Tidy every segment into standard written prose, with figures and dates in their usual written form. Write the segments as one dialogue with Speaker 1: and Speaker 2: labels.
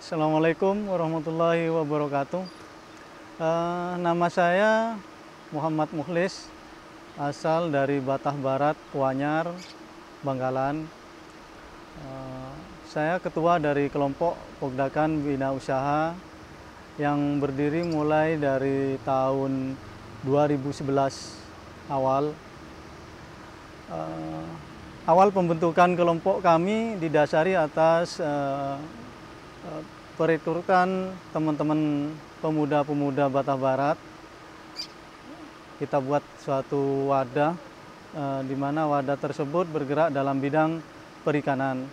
Speaker 1: Assalamualaikum warahmatullahi wabarakatuh. Nama saya Muhammad Mukhlis, asal dari Batah Barat, Kuanyar, Bangkalan. Saya ketua dari kelompok Pogdakan Bina Usaha yang berdiri mulai dari tahun 2011 awal. Awal pembentukan kelompok kami didasari atas perekrutan teman-teman pemuda-pemuda Batah Barat. Kita buat suatu wadah di mana wadah tersebut bergerak dalam bidang perikanan.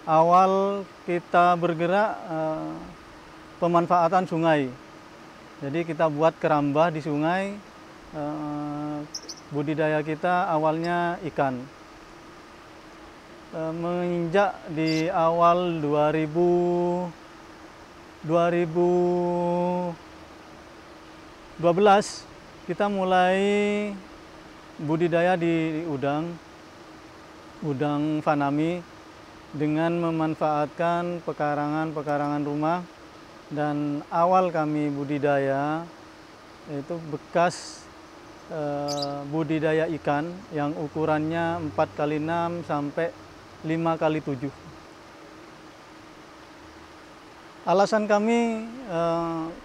Speaker 1: Awal kita bergerak pemanfaatan sungai. Jadi kita buat kerambah di sungai. Budidaya kita awalnya ikan. Menginjak di awal 2012 kita mulai budidaya di udang fanami dengan memanfaatkan pekarangan rumah. Dan awal kami budidaya itu bekas budidaya ikan yang ukurannya 4x6 sampai 5x7. Alasan kami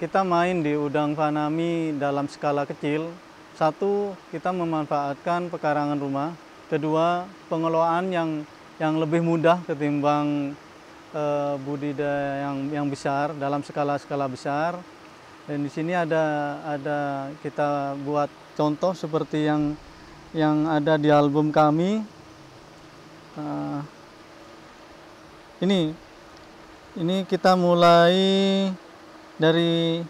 Speaker 1: kita main di udang fanami dalam skala kecil. Satu, kita memanfaatkan pekarangan rumah. Kedua, pengelolaan yang lebih mudah ketimbang budidaya yang besar dalam skala besar. Dan di sini ada kita buat contoh seperti yang ada di album kami. Ini kita mulai dari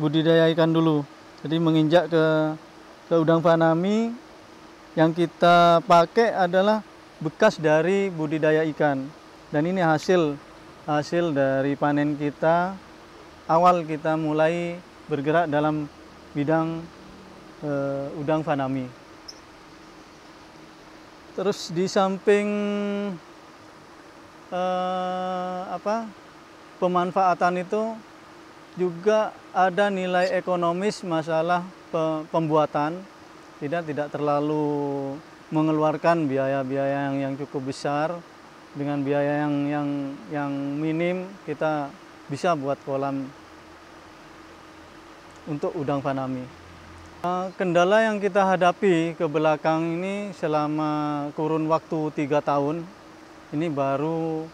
Speaker 1: budidaya ikan dulu. Jadi menginjak ke udang fanami, yang kita pakai adalah bekas dari budidaya ikan. Dan ini hasil dari panen kita. Awal kita mulai bergerak dalam bidang udang fanami. Terus di samping pemanfaatan itu juga ada nilai ekonomis masalah pembuatan. Tidak terlalu mengeluarkan biaya-biaya yang cukup besar. Dengan biaya yang minim kita bisa buat kolam untuk udang fanami. Kendala yang kita hadapi ke belakang ini selama kurun waktu 3 tahun, ini baru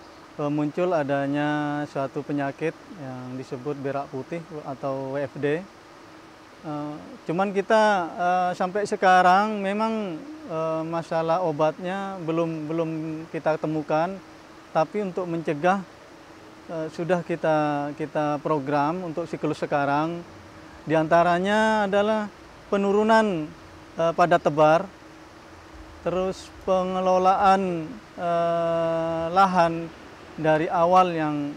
Speaker 1: muncul adanya suatu penyakit yang disebut berak putih atau WFD. Cuman kita sampai sekarang memang masalah obatnya belum kita temukan, tapi untuk mencegah sudah kita program untuk siklus sekarang. Di antaranya adalah penurunan pada tebar, terus pengelolaan lahan dari awal yang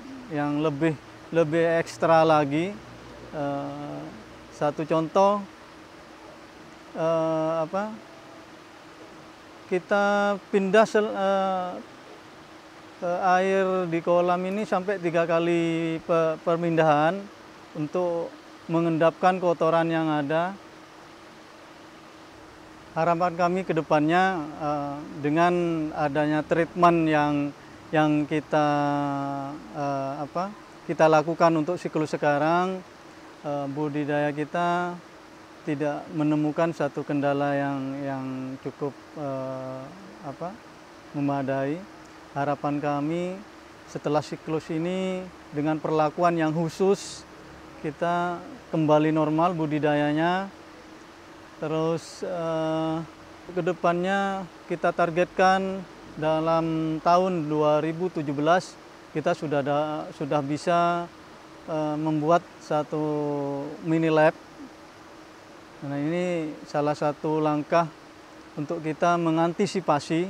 Speaker 1: lebih ekstra lagi. Satu contoh, kita pindah air di kolam ini sampai 3 kali perpindahan untuk mengendapkan kotoran yang ada. Harapan kami ke depannya dengan adanya treatment yang kita lakukan untuk siklus sekarang, budidaya kita tidak menemukan satu kendala yang cukup memadai. Harapan kami setelah siklus ini dengan perlakuan yang khusus, kita kembali normal budidayanya. Terus kedepannya kita targetkan dalam tahun 2017 kita sudah bisa membuat satu mini lab. Nah, ini salah satu langkah untuk kita mengantisipasi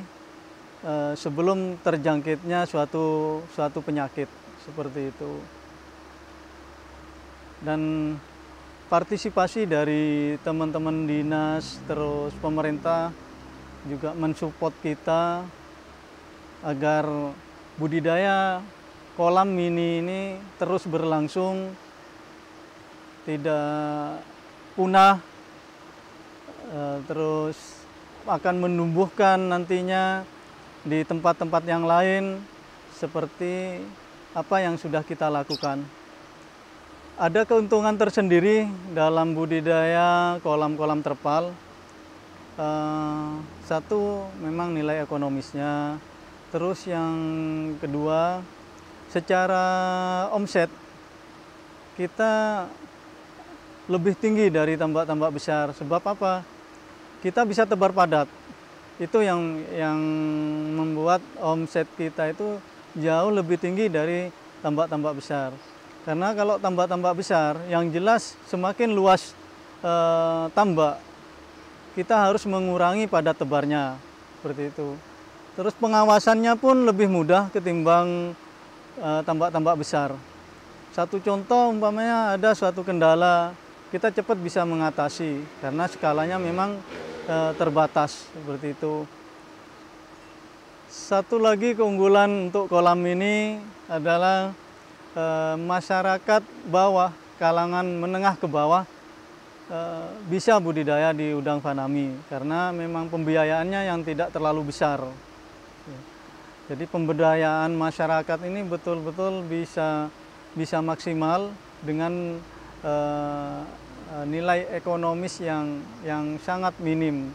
Speaker 1: sebelum terjangkitnya suatu penyakit seperti itu. Dan partisipasi dari teman-teman dinas, terus pemerintah juga mensupport kita agar budidaya kolam mini ini terus berlangsung, tidak punah, terus akan menumbuhkan nantinya di tempat-tempat yang lain seperti apa yang sudah kita lakukan. Ada keuntungan tersendiri dalam budidaya kolam-kolam terpal. Satu, memang nilai ekonomisnya. Terus yang kedua, secara omset kita lebih tinggi dari tambak-tambak besar. Sebab apa? Kita bisa tebar padat. Itu yang membuat omset kita itu jauh lebih tinggi dari tambak-tambak besar. Karena kalau tambak-tambak besar, yang jelas semakin luas tambak, kita harus mengurangi padat tebarnya, seperti itu. Terus pengawasannya pun lebih mudah ketimbang tambak-tambak besar. Satu contoh, umpamanya ada suatu kendala, kita cepat bisa mengatasi, karena skalanya memang terbatas, seperti itu. Satu lagi keunggulan untuk kolam ini adalah masyarakat bawah, kalangan menengah ke bawah bisa budidaya di udang fanami karena memang pembiayaannya yang tidak terlalu besar. Jadi pemberdayaan masyarakat ini betul-betul bisa maksimal dengan nilai ekonomis yang sangat minim.